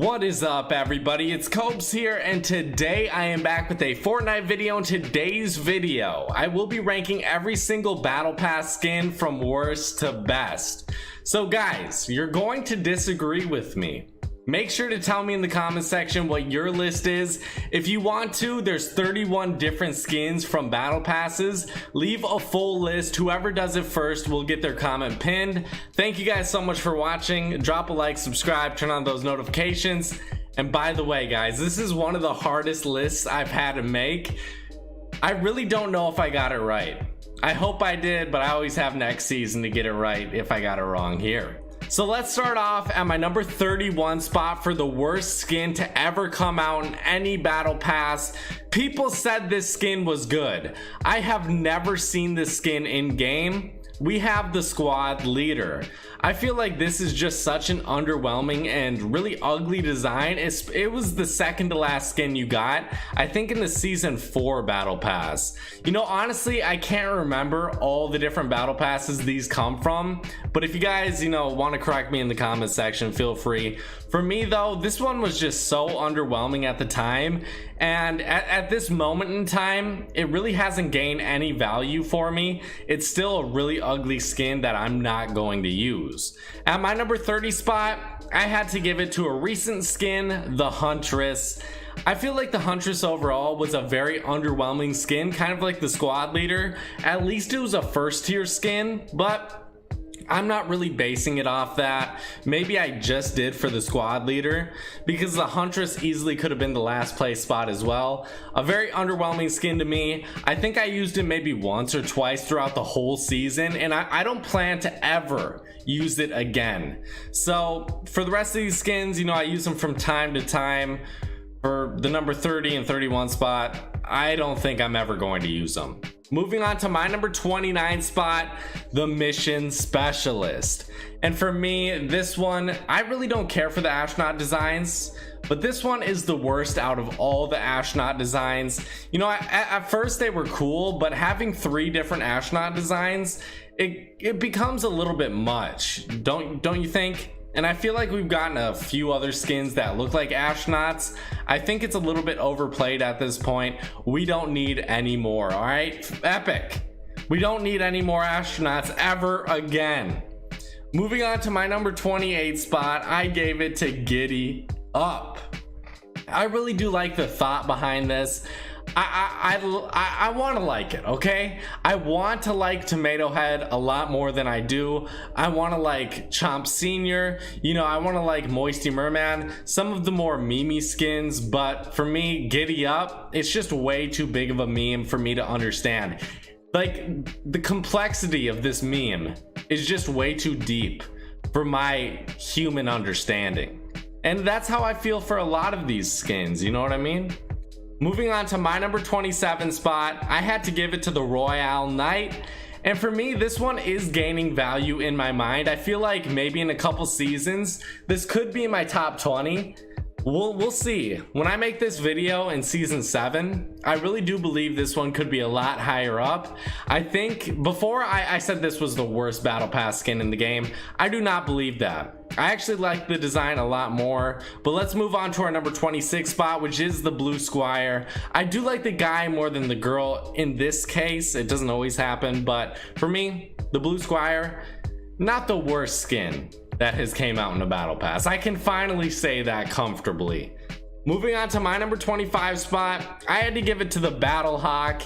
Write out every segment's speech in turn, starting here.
What is up, everybody? It's Cobes here, and today I am back with a Fortnite video. In today's video, I will be ranking every single battle pass skin from worst to best. So guys, you're going to disagree with me. Make sure to tell me in the comment section what your list is. If you want to, there's 31 different skins from battle passes. Leave a full list. Whoever does it first will get their comment pinned. Thank you guys so much for watching. Drop a like, subscribe, turn on those notifications. And by the way, guys, this is one of the hardest lists I've had to make. I really don't know if I got it right. I hope I did, but I always have next season to get it right if I got it wrong here. So let's start off at my number 31 spot for the worst skin to ever come out in any battle pass. People said this skin was good. I have never seen this skin in game. We have the squad leader. I feel like this is just such an underwhelming and really ugly design. It was the second to last skin you got, I think, in the season 4 battle pass. You know, honestly, I can't remember all the different battle passes these come from, but if you guys, want to correct me in the comment section, feel free. For me though, this one was just so underwhelming at the time, and at this moment in time, it really hasn't gained any value for me. It's still a really ugly skin that I'm not going to use. At my number 30 spot, I had to give it to a recent skin, the Huntress. I feel like the Huntress overall was a very underwhelming skin, kind of like the squad leader. At least it was a first tier skin, but I'm not really basing it off that. Maybe I just did for the squad leader, because the Huntress easily could have been the last place spot as well. A very underwhelming skin to me. I think I used it maybe once or twice throughout the whole season, and I don't plan to ever use it again. So for the rest of these skins, I use them from time to time. For the number 30 and 31 spot, I don't think I'm ever going to use them. Moving on to my number 29 spot, the Mission Specialist. And for me, this one, I really don't care for the astronaut designs, but this one is the worst out of all the astronaut designs. At first they were cool, but having 3 different astronaut designs, it becomes a little bit much, don't you think? And I feel like we've gotten a few other skins that look like astronauts. I think it's a little bit overplayed at this point. We don't need any more, all right? Epic. We don't need any more astronauts ever again. Moving on to my number 28 spot, I gave it to Giddy Up. I really do like the thought behind this. I want to like it, okay? I want to like Tomato Head a lot more than I do. I want to like Chomp Senior. I want to like Moisty Merman. Some of the more meme skins, but for me, Giddy Up, it's just way too big of a meme for me to understand. Like, the complexity of this meme is just way too deep for my human understanding. And that's how I feel for a lot of these skins, you know what I mean? Moving on to my number 27 spot, I had to give it to the Royale Knight. And for me, this one is gaining value in my mind. I feel like maybe in a couple seasons, this could be in my top 20. We'll see. When I make this video in season 7, I really do believe this one could be a lot higher up. I think before I said this was the worst battle pass skin in the game. I do not believe that. I actually like the design a lot more, but let's move on to our number 26 spot, which is the Blue Squire. I do like the guy more than the girl in this case. It doesn't always happen, but for me, the Blue Squire, not the worst skin that has came out in a battle pass. I can finally say that comfortably. Moving on to my number 25 spot, I had to give it to the Battle Hawk.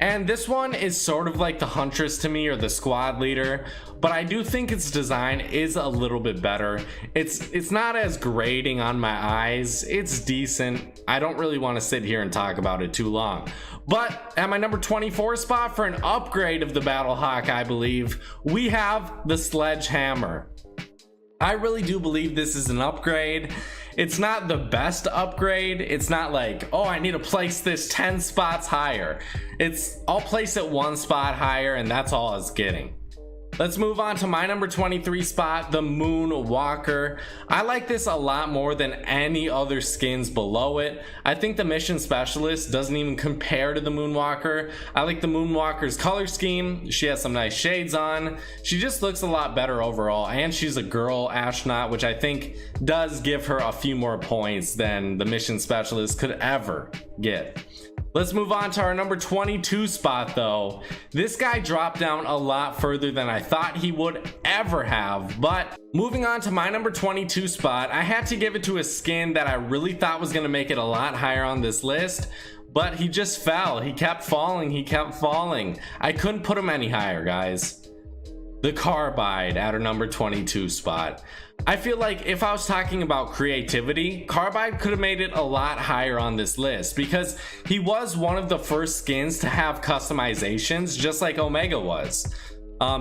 And this one is sort of like the Huntress to me, or the squad leader, but I do think its design is a little bit better. It's not as grating on my eyes. It's decent. I don't really want to sit here and talk about it too long. But at my number 24 spot, for an upgrade of the Battle Hawk, I believe, we have the Sledgehammer. I really do believe this is an upgrade. It's not the best upgrade. It's not like, oh, I need to place this 10 spots higher. I'll place it 1 spot higher, and that's all it's getting. Let's move on to my number 23 spot, the Moonwalker. I like this a lot more than any other skins below it. I think the Mission Specialist doesn't even compare to the Moonwalker. I like the Moonwalker's color scheme. She has some nice shades on. She just looks a lot better overall, and she's a girl astronaut, which I think does give her a few more points than the Mission Specialist could ever get. Let's move on to our number 22 spot though. This guy dropped down a lot further than I thought he would ever have, but moving on to my number 22 spot, I had to give it to a skin that I really thought was going to make it a lot higher on this list, but he just fell. He kept falling, he kept falling. I couldn't put him any higher, guys. The Carbide at our number 22 spot. I feel like if I was talking about creativity, Carbide could have made it a lot higher on this list because he was one of the first skins to have customizations, just like Omega was.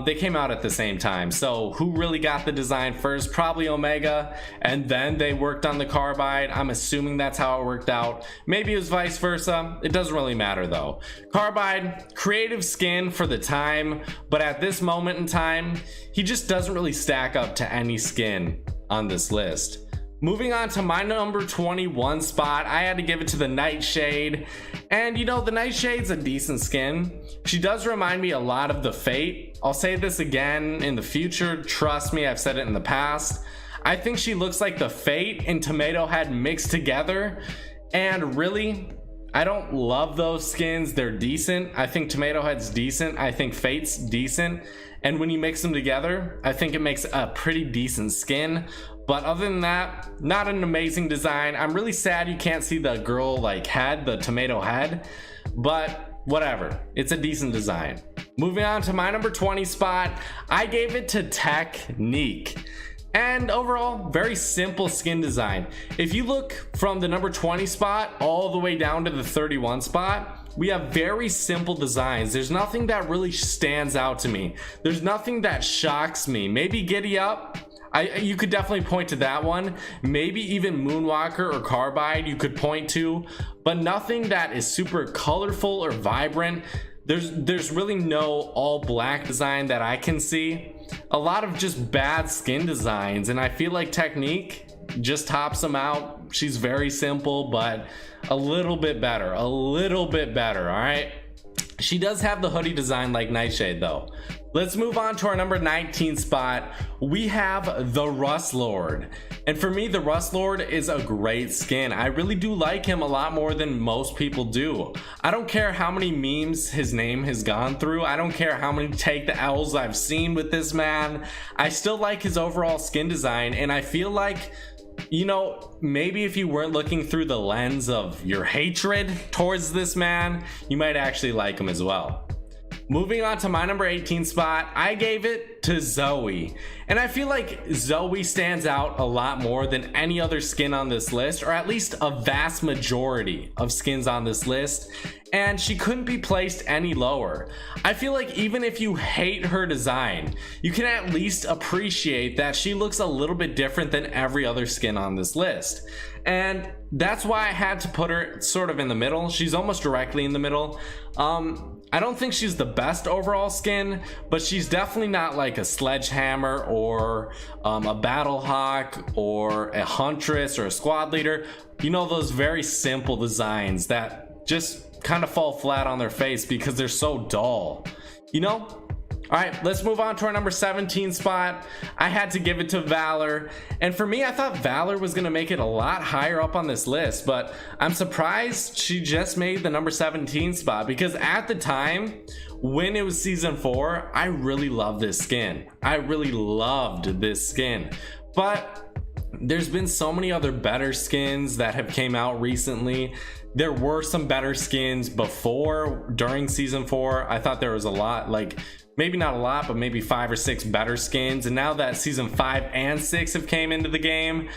They came out at the same time, so who really got the design first? Probably Omega, and then they worked on the Carbide. I'm assuming that's how it worked out. Maybe it was vice versa. It doesn't really matter though. Carbide, creative skin for the time, but at this moment in time, he just doesn't really stack up to any skin on this list. Moving on to my number 21 spot, I had to give it to the Nightshade. And you know, the Nightshade's a decent skin. She does remind me a lot of the Fate. I'll say this again in the future. Trust me, I've said it in the past. I think she looks like the Fate and Tomato Head mixed together. And really, I don't love those skins. They're decent. I think Tomato Head's decent. I think Fate's decent. And when you mix them together, I think it makes a pretty decent skin. But other than that, not an amazing design. I'm really sad you can't see the girl like head, the tomato head, but whatever. It's a decent design. Moving on to my number 20 spot, I gave it to Technique. And overall, very simple skin design. If you look from the number 20 spot all the way down to the 31 spot, we have very simple designs. There's nothing that really stands out to me. There's nothing that shocks me. Maybe Giddy Up. You could definitely point to that one. Maybe even Moonwalker or Carbide you could point to, but nothing that is super colorful or vibrant. There's really no all black design that I can see. A lot of just bad skin designs, and I feel like Technique just tops them out. She's very simple, but a little bit better, all right? She does have the hoodie design like Nightshade though. Let's move on to our number 19 spot. We have the Rust Lord. And for me, the Rust Lord is a great skin. I really do like him a lot more than most people do. I don't care how many memes his name has gone through. I don't care how many take the L's I've seen with this man. I still like his overall skin design, and I feel like, you know, maybe if you weren't looking through the lens of your hatred towards this man, you might actually like him as well. Moving on to my number 18 spot, I gave it to Zoe. And I feel like Zoe stands out a lot more than any other skin on this list, or at least a vast majority of skins on this list. And she couldn't be placed any lower. I feel like even if you hate her design, you can at least appreciate that she looks a little bit different than every other skin on this list. And that's why I had to put her sort of in the middle. She's almost directly in the middle. I don't think she's the best overall skin, but she's definitely not like a Sledgehammer or a Battle Hawk or a Huntress or a Squad Leader. You know, those very simple designs that just kind of fall flat on their face because they're so dull, you know? All right, let's move on to our number 17 spot. I had to give it to Valor. And for me, I thought Valor was gonna make it a lot higher up on this list, but I'm surprised she just made the number 17 spot because at the time, when it was season 4, I really loved this skin. I really loved this skin. But there's been so many other better skins that have came out recently. There were some better skins before, during season 4. I thought there was a lot, like, maybe not a lot, but maybe 5 or 6 better skins. And now that season 5 and 6 have came into the game,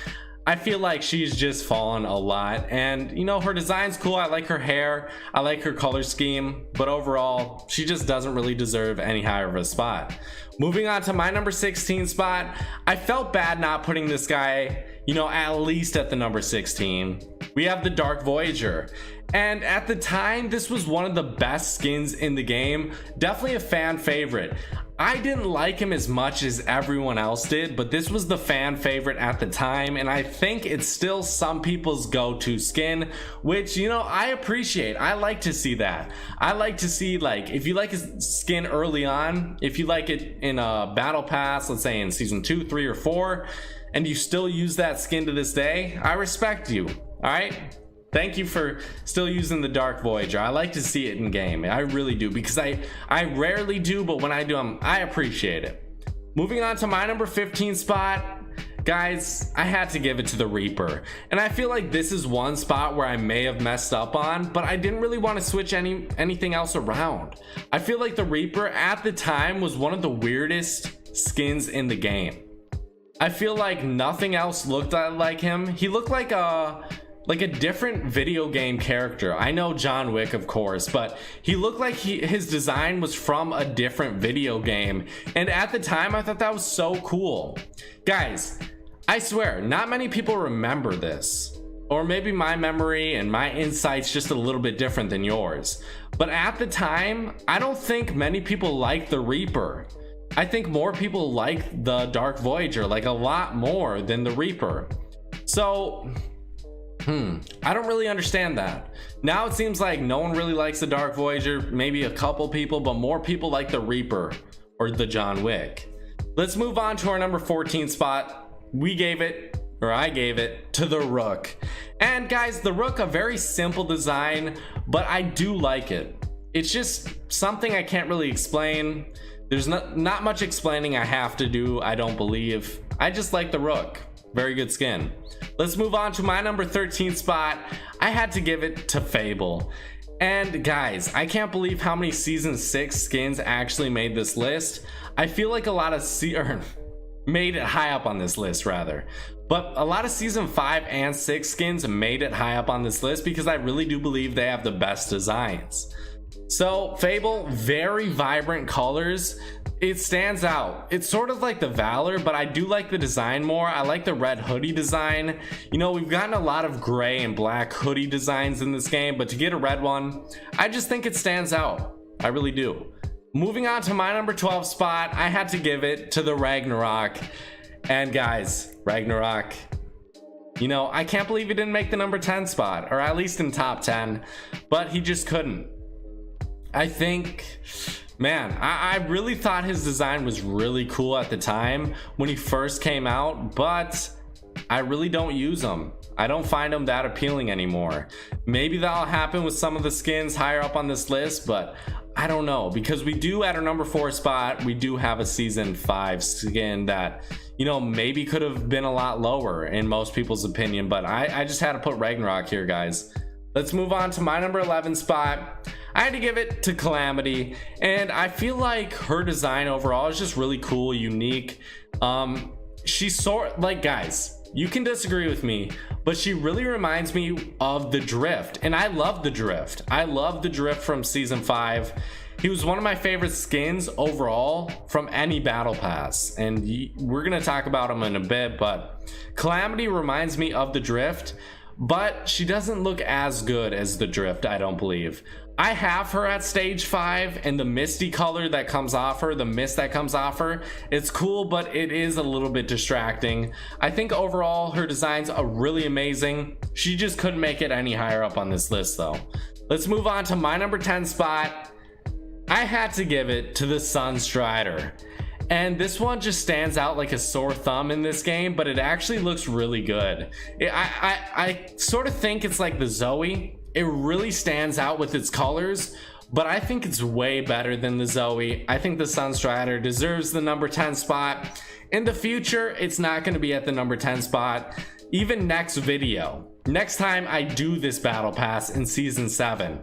I feel like she's just fallen a lot. And you know, her design's cool. I like her hair, I like her color scheme, but overall she just doesn't really deserve any higher of a spot. Moving on to my number 16 spot, I felt bad not putting this guy, you know, at least at the number 16. We have the Dark Voyager. And at the time, this was one of the best skins in the game. Definitely a fan favorite. I didn't like him as much as everyone else did, but this was the fan favorite at the time, and I think it's still some people's go-to skin, which, you know, I appreciate. I like to see that. I like to see, like, if you like his skin early on, if you like it in a battle pass, let's say in season 2, 3, or 4, and you still use that skin to this day, I respect you. All right, thank you for still using the Dark Voyager. I like to see it in game. I really do, because I rarely do, but when I do, I appreciate it. Moving on to my number 15 spot, guys, I had to give it to the Reaper. And I feel like this is one spot where I may have messed up on, but I didn't really want to switch anything else around. I feel like the Reaper at the time was one of the weirdest skins in the game. I feel like nothing else looked like him. He looked like a different video game character. I know John Wick, of course, but he looked like his design was from a different video game. And at the time, I thought that was so cool. Guys, I swear, not many people remember this. Or maybe my memory and my insight's just a little bit different than yours. But at the time, I don't think many people liked the Reaper. I think more people liked the Dark Voyager, like a lot more than the Reaper. So I don't really understand that. Now it seems like no one really likes the Dark Voyager, maybe a couple people, but more people like the Reaper or the John Wick. Let's move on to our number 14 spot. I gave it to the Rook. And guys, the Rook, a very simple design, but I do like it. It's just something I can't really explain. There's not much explaining I have to do, I don't believe. I just like the Rook. Very good skin. Let's move on to my number 13 spot. I had to give it to Fable. And guys, I can't believe how many season 6 skins actually made this list. I feel like a lot of made it high up on this list rather. But a lot of season 5 and 6 skins made it high up on this list because I really do believe they have the best designs. So Fable, very vibrant colors. It stands out. It's sort of like the Valor, but I do like the design more. I like the red hoodie design. You know, we've gotten a lot of gray and black hoodie designs in this game, but to get a red one, I just think it stands out. I really do. Moving on to my number 12 spot, I had to give it to the Ragnarok. And guys, Ragnarok, you know, I can't believe he didn't make the number 10 spot, or at least in top 10, but he just couldn't. I think, man, I really thought his design was really cool at the time when he first came out, but I really don't use him. I don't find him that appealing anymore. Maybe that'll happen with some of the skins higher up on this list, but I don't know, because we do at our number 4 spot, we do have a season 5 skin that, you know, maybe could have been a lot lower in most people's opinion, but I just had to put Ragnarok here, guys. Let's move on to my number 11 spot. I had to give it to Calamity, and I feel like her design overall is just really cool, unique. She's like, guys, you can disagree with me, but she really reminds me of the Drift, and I love the Drift. I love the Drift from season 5. He was one of my favorite skins overall from any battle pass, and we're gonna talk about him in a bit, but Calamity reminds me of the Drift, but she doesn't look as good as the Drift, I don't believe. I have her at stage 5, and the misty color that comes off her, the mist that comes off her, it's cool, but it is a little bit distracting. I think overall her designs are really amazing. She just couldn't make it any higher up on this list though. Let's move on to my number 10 spot. I had to give it to the Sunstrider. And this one just stands out like a sore thumb in this game, but it actually looks really good. I sort of think it's like the Zoe. It really stands out with its colors, but I think it's way better than the Zoe. I think the Sunstrider deserves the number 10 spot. In the future, it's not going to be at the number 10 spot. Even next video, next time I do this battle pass in season 7,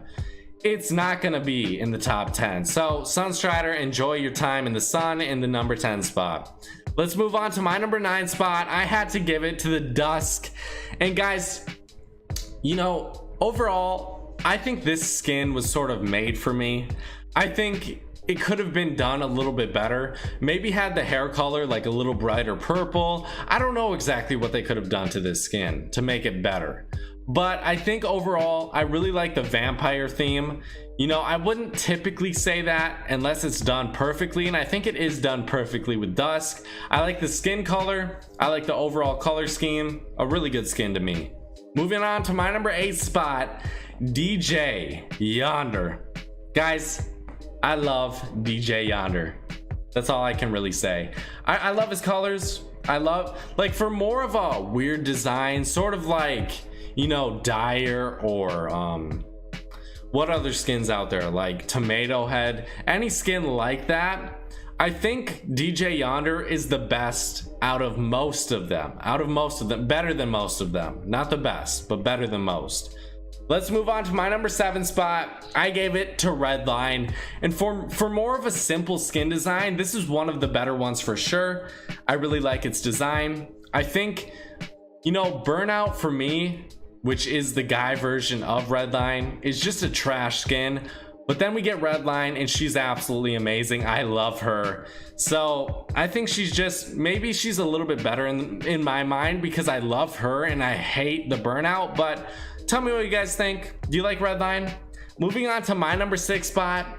it's not going to be in the top 10. So Sunstrider, enjoy your time in the sun in the number 10 spot. Let's move on to my number 9 spot. I had to give it to the Dusk. And guys, you know, overall, I think this skin was sort of made for me. I think it could have been done a little bit better. Maybe had the hair color like a little brighter purple. I don't know exactly what they could have done to this skin to make it better. but I think overall I really like the vampire theme. You know, I wouldn't typically say that unless it's done perfectly, and I think it is done perfectly with Dusk. I like the skin color, I like the overall color scheme. A really good skin to me. Moving on to my number 8 spot, DJ Yonder. Guys, I love DJ Yonder. That's all I can really say. I love his colors. I love, like, for more of a weird design, sort of like, you know, Dire or what other skins out there, like Tomato Head, any skin like that. I think DJ Yonder is the best out of most of them. Better than most of them. Not the best, but better than most. Let's move on to my number 7 spot. I gave it to Redline, and for more of a simple skin design, this is one of the better ones for sure. I really like its design. I think, you know, Burnout for me, which is the guy version of Redline, is just a trash skin. But then we get Redline and she's absolutely amazing. I love her. So I think she's just, maybe she's a little bit better in my mind because I love her and I hate the Burnout. But tell me what you guys think. Do you like Redline? Moving on to my number 6 spot,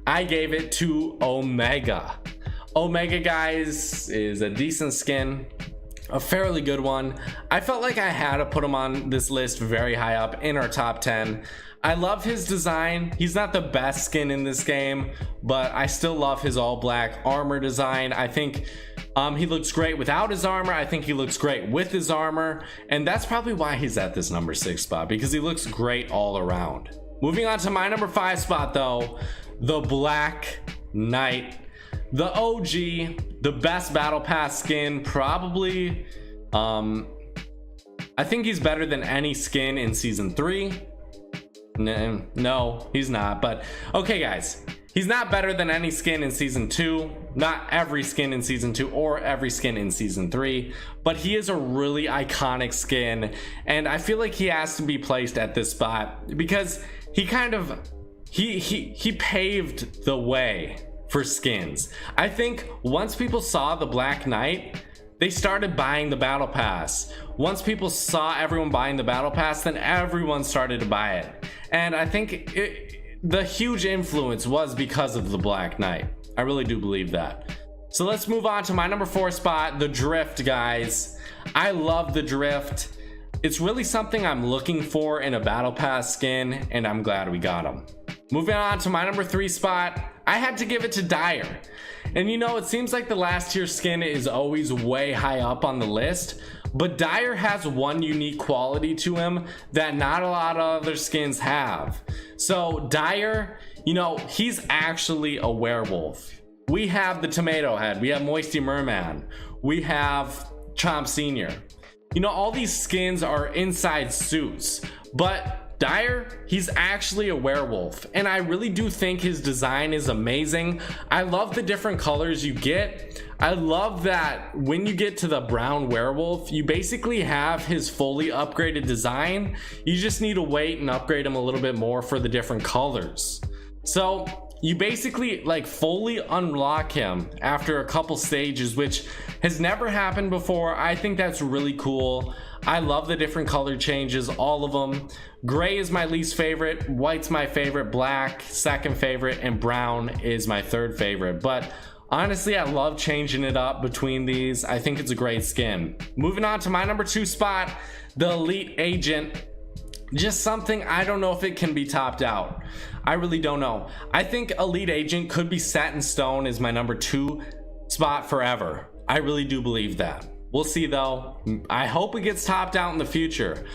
I gave it to Omega. Omega, guys, is a decent skin. A fairly good one. I felt like I had to put him on this list very high up in our top 10. I love his design. He's not the best skin in this game, but I still love his all black armor design. I think he looks great without his armor. I think he looks great with his armor, and that's probably why he's at this number 6 spot, because he looks great all around. Moving on to my number 5 spot though, the Black Knight. The OG, the best battle pass skin, probably. I think he's better than any skin in season 3. No, he's not. But okay, guys, he's not better than any skin in season 2. Not every skin in season 2 or every skin in season 3, but he is a really iconic skin, and I feel like he has to be placed at this spot because he kind of he paved the way for skins. I think once people saw the Black Knight, they started buying the battle pass. Once people saw everyone buying the battle pass, then everyone started to buy it. And I think the huge influence was because of the Black Knight. I really do believe that. So let's move on to my number 4 spot, the Drift, guys. I love the Drift. It's really something I'm looking for in a battle pass skin, and I'm glad we got him. Moving on to my number 3 spot, I had to give it to Dire. And you know, it seems like the last tier skin is always way high up on the list, but Dire has one unique quality to him that not a lot of other skins have. So Dire, you know, he's actually a werewolf. We have the Tomato Head, we have Moisty Merman, we have Chomp Senior. You know, all these skins are inside suits, but Dire, he's actually a werewolf, and I really do think his design is amazing. I love the different colors you get. I love that when you get to the brown werewolf, you basically have his fully upgraded design. You just need to wait and upgrade him a little bit more for the different colors. So you basically like fully unlock him after a couple stages, which has never happened before. I think that's really cool. I love the different color changes, all of them. Gray is my least favorite, white's my favorite, black second favorite, and brown is my third favorite. But honestly, I love changing it up between these. I think it's a great skin. Moving on to my number 2 spot, the Elite Agent. Just something, I don't know if it can be topped out. I really don't know. I think Elite Agent could be set in stone as my number 2 spot forever. I really do believe that. We'll see though. I hope it gets topped out in the future.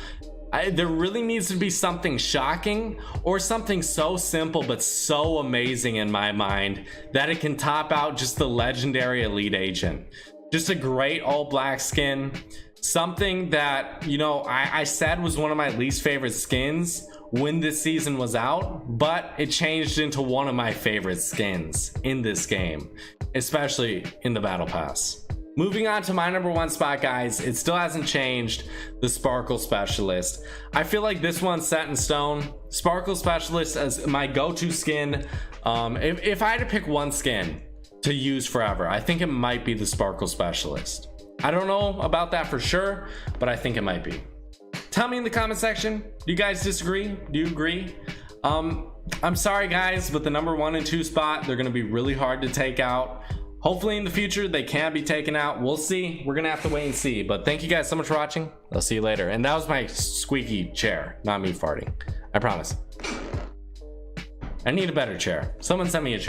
There really needs to be something shocking or something so simple but so amazing in my mind that it can top out just the legendary Elite Agent. Just a great all black skin. Something that, you know, I said was one of my least favorite skins when this season was out, but it changed into one of my favorite skins in this game, especially in the battle pass. Moving on to my number 1 spot, guys, it still hasn't changed, the Sparkle Specialist. I feel like this one's set in stone. Sparkle Specialist as my go-to skin. If I had to pick one skin to use forever, I think it might be the Sparkle Specialist. I don't know about that for sure, but I think it might be. Tell me in the comment section, do you guys disagree? Do you agree? I'm sorry guys, but the number 1 and 2 spot, they're gonna be really hard to take out. Hopefully in the future they can be taken out. We'll see. We're gonna have to wait and see. But thank you guys so much for watching. I'll see you later. And that was my squeaky chair, not me farting. I promise. I need a better chair. Someone send me a chair.